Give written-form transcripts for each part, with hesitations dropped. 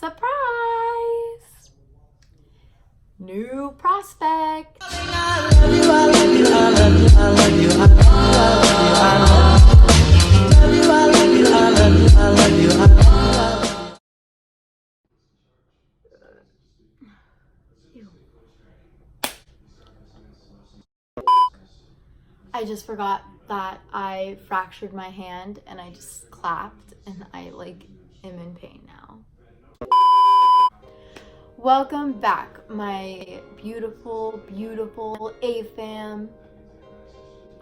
Surprise! New prospect. I just forgot that I fractured my hand and I just clapped and I am in pain now. Welcome back, my beautiful, beautiful Afam.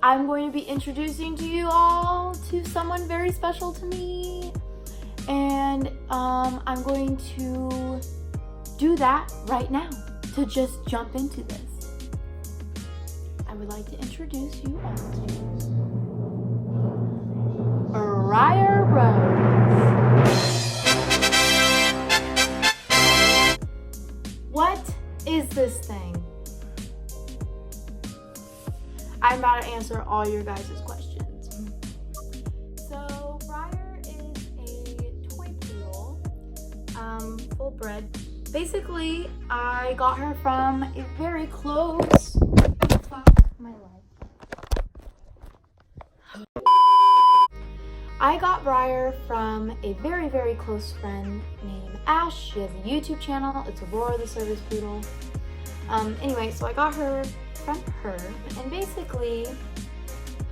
I'm going to be introducing to you all to someone very special to me. And I'm going to do that right now to just jump into this. I would like to introduce you all to Briars. What is this thing? I'm about to answer all your guys' questions. So, Briar is a toy poodle, full bred. Basically, I got her from a very close. My life. I got Briar from a very, very close friend named Ash. She has a YouTube channel. It's Aurora the Service Poodle. Anyway, so I got her from her, and basically,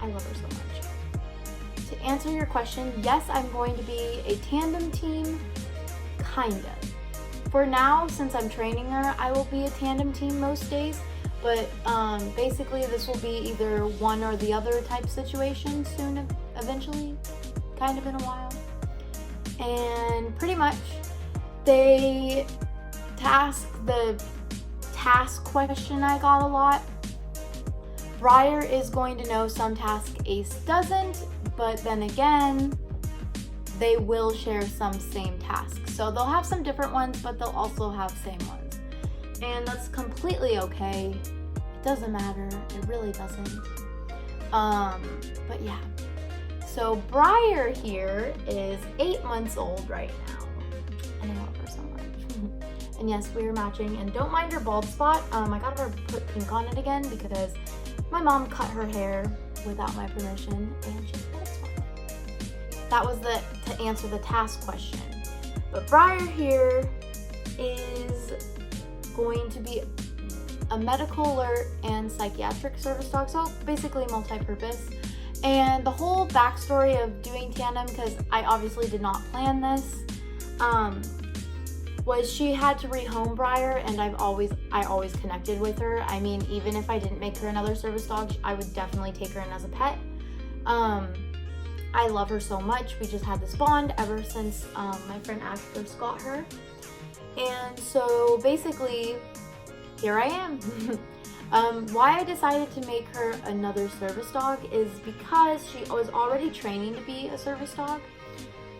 I love her so much. To answer your question, yes, I'm going to be a tandem team, kind of. For now, since I'm training her, I will be a tandem team most days. But basically this will be either one or the other type situation soon, eventually, kind of in a while. And pretty much the task question I got a lot. Briar is going to know some tasks Ace doesn't, but then again, they will share some same tasks. So they'll have some different ones, but they'll also have same ones. And that's completely okay. It doesn't matter. It really doesn't. But yeah. So Briar here is 8 months old right now. And I love her so much. And yes, we are matching. And don't mind her bald spot. I got her to put pink on it again because my mom cut her hair without my permission. And she's bald spot. That was to answer the task question. But Briar here is going to be a medical alert and psychiatric service dog, so basically multi-purpose. And the whole backstory of doing tandem, because I obviously did not plan this, was she had to rehome Briar, and I always connected with her. I mean, even if I didn't make her another service dog, I would definitely take her in as a pet. I love her so much. We just had this bond ever since my friend Ash first got her. And so basically, here I am. Why I decided to make her another service dog is because she was already training to be a service dog.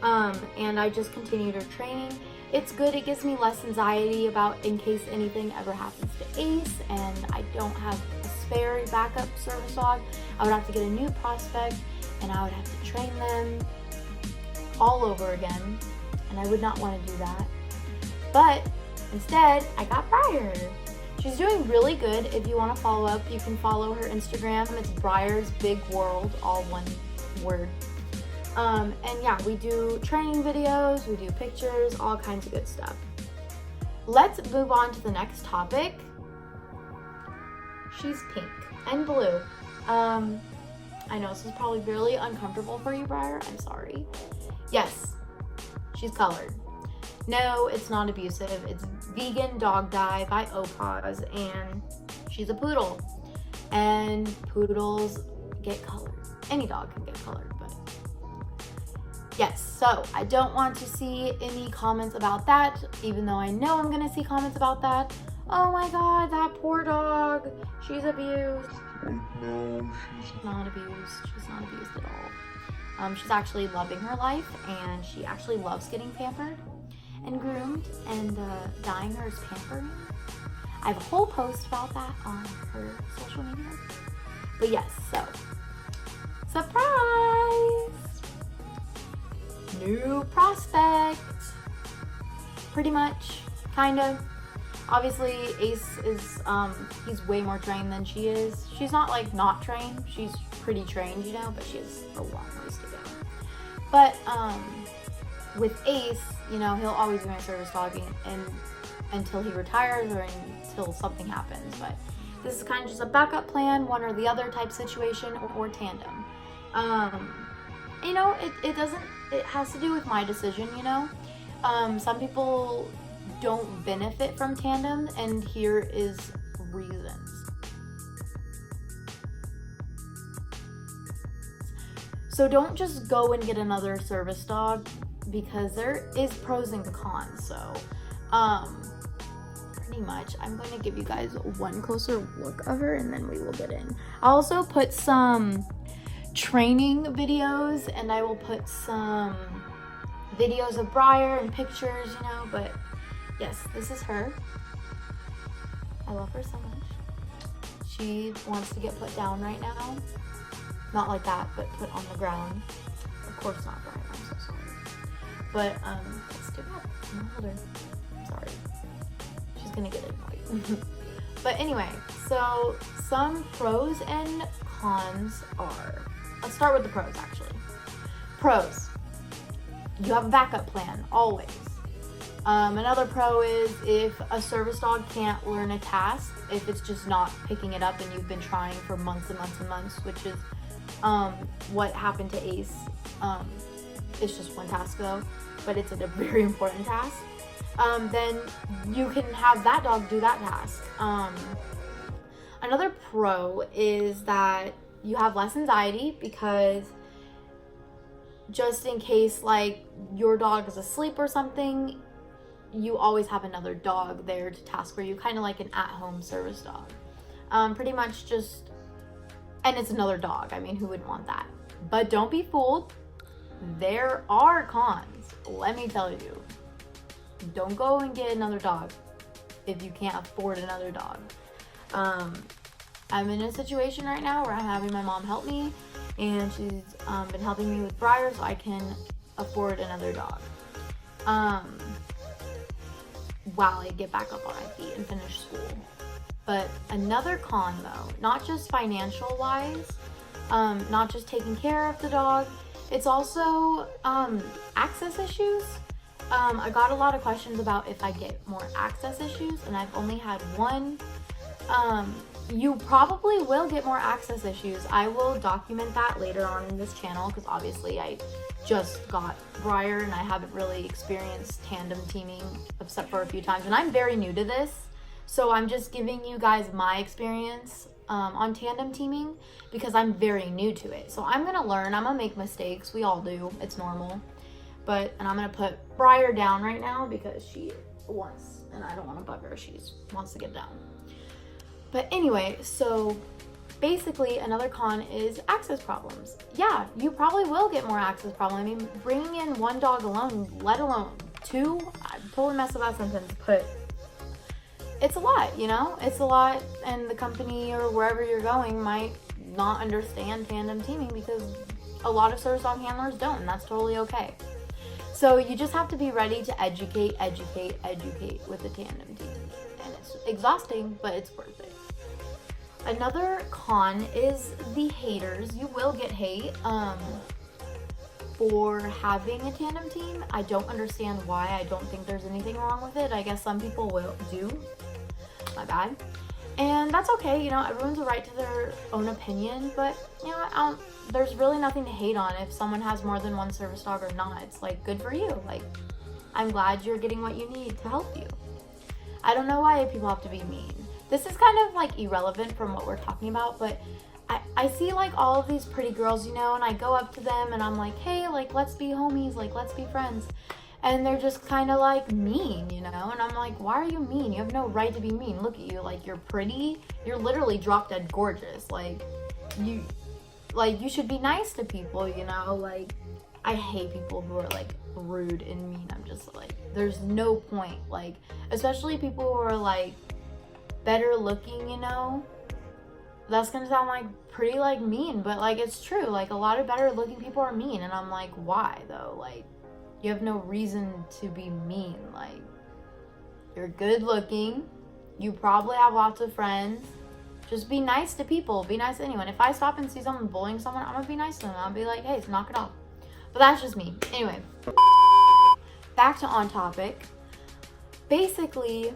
And I just continued her training. It's good. It gives me less anxiety about in case anything ever happens to Ace and I don't have a spare backup service dog. I would have to get a new prospect and I would have to train them all over again. And I would not want to do that. But instead, I got Briar. She's doing really good. If you want to follow up, you can follow her Instagram. It's Briars Big World, all one word. And yeah, we do training videos, we do pictures, all kinds of good stuff. Let's move on to the next topic. She's pink and blue. I know this is probably really uncomfortable for you, Briar. I'm sorry. Yes, she's colored. No, it's not abusive. It's vegan dog dye by Opaz, and she's a poodle. And poodles get colored. Any dog can get colored, but yes. So I don't want to see any comments about that, even though I know I'm gonna see comments about that. Oh my God, that poor dog. She's abused. No, she's not abused. She's not abused at all. She's actually loving her life, and she actually loves getting pampered and groomed, and dyeing her is pampering. I have a whole post about that on her social media. But yes, so surprise! New prospect. pretty much, kind of. Obviously, Ace is, he's way more trained than she is. She's not, like, not trained. She's pretty trained, you know, but she has a long ways to go. But, with Ace, you know, he'll always be my service dog and until he retires or until something happens. But this is kind of just a backup plan, one or the other type situation, or tandem. You know, it has to do with my decision, you know. Some people don't benefit from tandem, and here is reasons. So don't just go and get another service dog, because there is pros and cons. So pretty much I'm going to give you guys one closer look of her and then we will get in. I'll also put some training videos, and I will put some videos of Briar and pictures, you know. But yes, this is her. I love her so much. She wants to get put down right now. Not like that, but put on the ground. Of course not, Briar. I'm so sorry. But let's do that. I'm gonna hold her. I'm sorry. She's gonna get annoyed. But anyway, so some pros and cons are. Let's start with the pros, actually. Pros. You have a backup plan, always. Another pro is if a service dog can't learn a task, if it's just not picking it up and you've been trying for months and months and months, which is what happened to Ace. It's just one task though, but it's a very important task. Then you can have that dog do that task. Another pro is that you have less anxiety, because just in case like your dog is asleep or something, you always have another dog there to task for you, kind of like an at-home service dog. Pretty much just, and it's another dog. I mean, who wouldn't want that? But don't be fooled. There are cons. Let me tell you. Don't go and get another dog if you can't afford another dog. I'm in a situation right now where I'm having my mom help me, and she's been helping me with Briars so I can afford another dog. While I get back up on my feet and finish school. But another con though, not just financial wise, not just taking care of the dog, it's also access issues. I got a lot of questions about if I get more access issues, and I've only had one. You probably will get more access issues. I will document that later on in this channel, because obviously I just got Briar and I haven't really experienced tandem teaming except for a few times, and I'm very new to this, so I'm just giving you guys my experience on tandem teaming, because I'm very new to it. So I'm gonna learn, I'm gonna make mistakes, we all do, it's normal. And I'm gonna put Briar down right now because she wants, and I don't want to bug her, she wants to get down. But anyway, so basically another con is access problems. Yeah, you probably will get more access problems. I mean, bringing in one dog alone, let alone two, I totally messed up that sentence, but it's a lot, you know? It's a lot, and the company or wherever you're going might not understand tandem teaming, because a lot of service dog handlers don't, and that's totally okay. So you just have to be ready to educate with the tandem team. And it's exhausting, but it's worth it. Another con is the haters. You will get hate for having a tandem team. I don't understand why. I don't think there's anything wrong with it. I guess some people will do. My bad. And that's okay, you know, everyone's a right to their own opinion, but you know, there's really nothing to hate on if someone has more than one service dog or not. It's like, good for you. Like, I'm glad you're getting what you need to help you. I don't know why people have to be mean. This is kind of like irrelevant from what we're talking about, but I see like all of these pretty girls, you know, and I go up to them and I'm like, hey, like, let's be homies, like, let's be friends. And they're just kind of like mean, you know, and I'm like, why are you mean? You have no right to be mean. Look at you, like, you're pretty, you're literally drop dead gorgeous. Like, you should be nice to people, you know. Like, I hate people who are like rude and mean. I'm just like, there's no point. Like, especially people who are like better looking, you know. That's gonna sound like pretty like mean, but like, it's true. Like, a lot of better looking people are mean, and I'm like, why though? Like, you have no reason to be mean. Like, You're good looking. You probably have lots of friends. Just be nice to people. Be nice to anyone. If I stop and see someone bullying someone, I'm gonna be nice to them. I'll be like, hey, knock it off. But that's just me. Anyway, back to On Topic. Basically,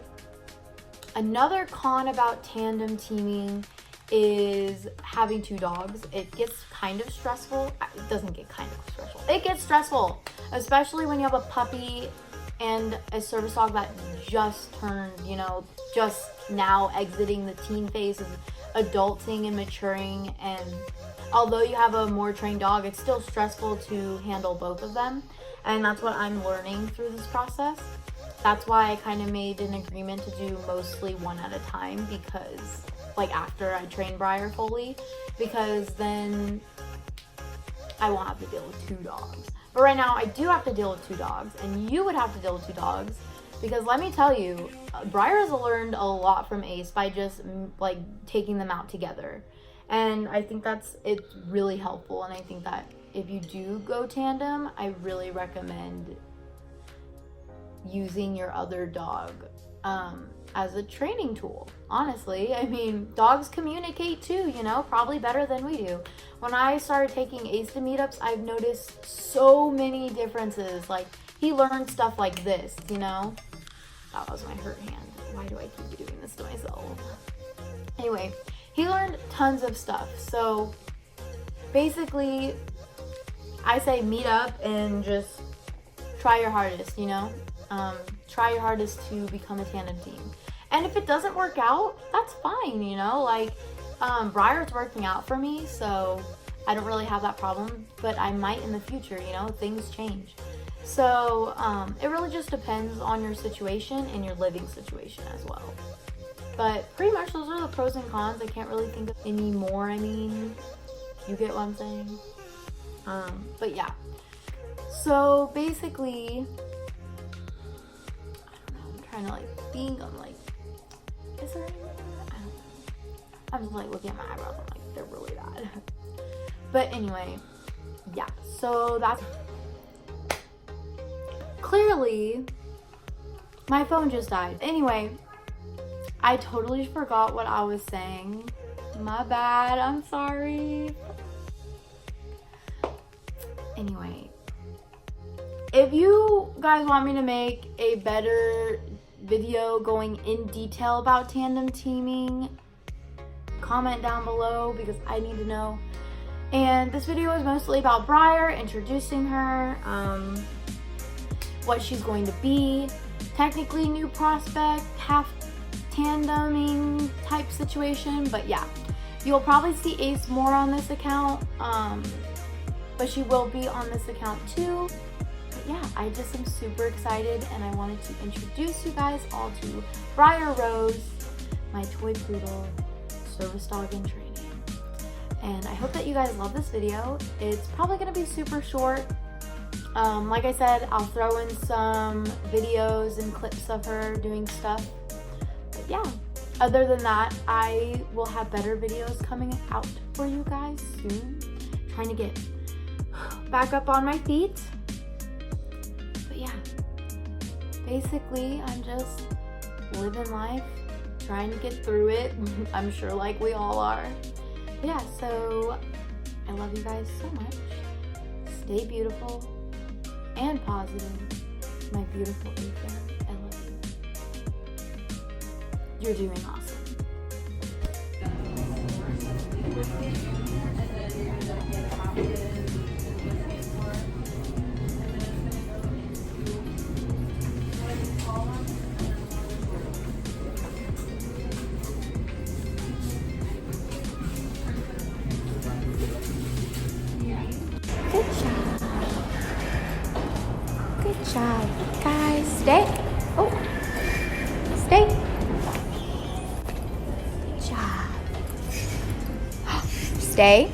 another con about tandem teaming is having 2 dogs. It gets kind of stressful. It doesn't get kind of stressful. It gets stressful, especially when you have a puppy and a service dog that just turned, you know, just now exiting the teen phase of adulting and maturing. And although you have a more trained dog, it's still stressful to handle both of them. And that's what I'm learning through this process. That's why I kind of made an agreement to do mostly one at a time, because like after I train Briar fully, because then I won't have to deal with 2 dogs. But right now I do have to deal with 2 dogs, and you would have to deal with 2 dogs, because let me tell you, Briar has learned a lot from Ace by just like taking them out together. And I think it's really helpful. And I think that if you do go tandem, I really recommend using your other dog as a training tool. Honestly, I mean, dogs communicate too, you know, probably better than we do. When I started taking Ace to meetups, I've noticed so many differences. Like, he learned stuff like this, you know. That was my hurt hand. Why do I keep doing this to myself? Anyway, he learned tons of stuff. So basically, I say meet up and just try your hardest, you know. Try your hardest to become a tandem team. And if it doesn't work out, that's fine, you know. Like, Briar's working out for me, so I don't really have that problem, but I might in the future, you know. Things change. So it really just depends on your situation and your living situation as well. But pretty much those are the pros and cons. I can't really think of any more. I mean, you get what I'm saying? But yeah. So basically, I don't know, I'm trying to like think, I'm like, is there anything? I don't know. I'm just like looking at my eyebrows, I'm like, they're really bad. But anyway, yeah, so that's clearly my phone just died. Anyway, I totally forgot what I was saying. My bad, I'm sorry. Anyway, if you guys want me to make a better video going in detail about tandem teaming, comment down below because I need to know. And this video is mostly about Briar, introducing her, what she's going to be, technically new prospect, half tandeming type situation. But yeah, you'll probably see Ace more on this account, but she will be on this account too. But yeah, I just am super excited, and I wanted to introduce you guys all to Briar Rose, my toy poodle, service dog in training. And I hope that you guys love this video. It's probably gonna be super short. Like I said, I'll throw in some videos and clips of her doing stuff. But yeah, other than that, I will have better videos coming out for you guys soon. Trying to get back up on my feet. But yeah, basically I'm just living life, trying to get through it. I'm sure like we all are. But yeah, so I love you guys so much. Stay beautiful and positive. My beautiful Afam, I love you. You're doing awesome. Good job, guys. Stay. Oh, stay. Good job. Stay.